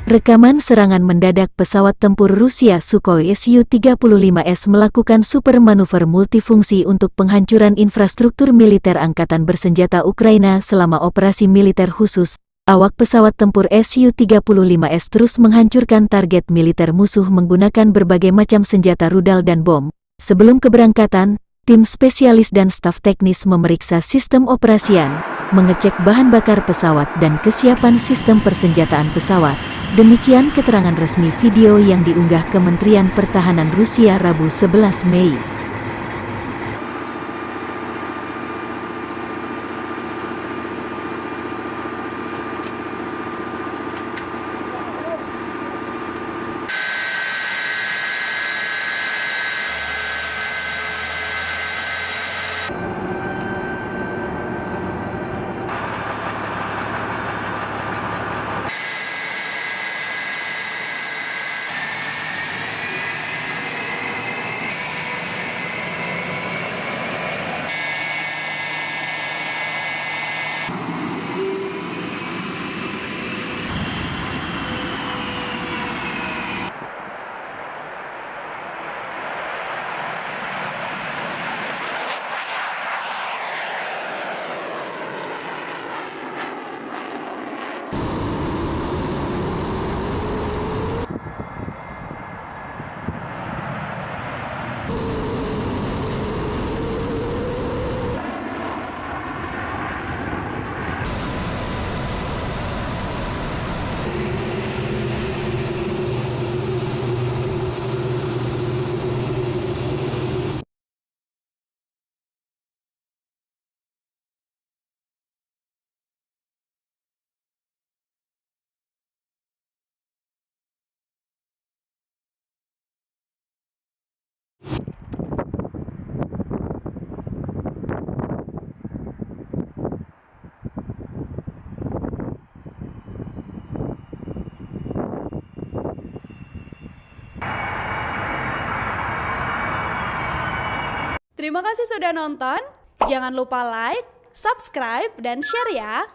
Rekaman serangan mendadak pesawat tempur Rusia Sukhoi Su-35S melakukan super manuver multifungsi untuk penghancuran infrastruktur militer Angkatan Bersenjata Ukraina selama operasi militer khusus. Awak pesawat tempur Su-35S terus menghancurkan target militer musuh menggunakan berbagai macam senjata rudal dan bom. Sebelum keberangkatan, tim spesialis dan staf teknis memeriksa sistem operasian, mengecek bahan bakar pesawat dan kesiapan sistem persenjataan pesawat. Demikian keterangan resmi video yang diunggah Kementerian Pertahanan Rusia Rabu 11 Mei. Terima kasih sudah nonton. Jangan lupa like, subscribe, dan share ya.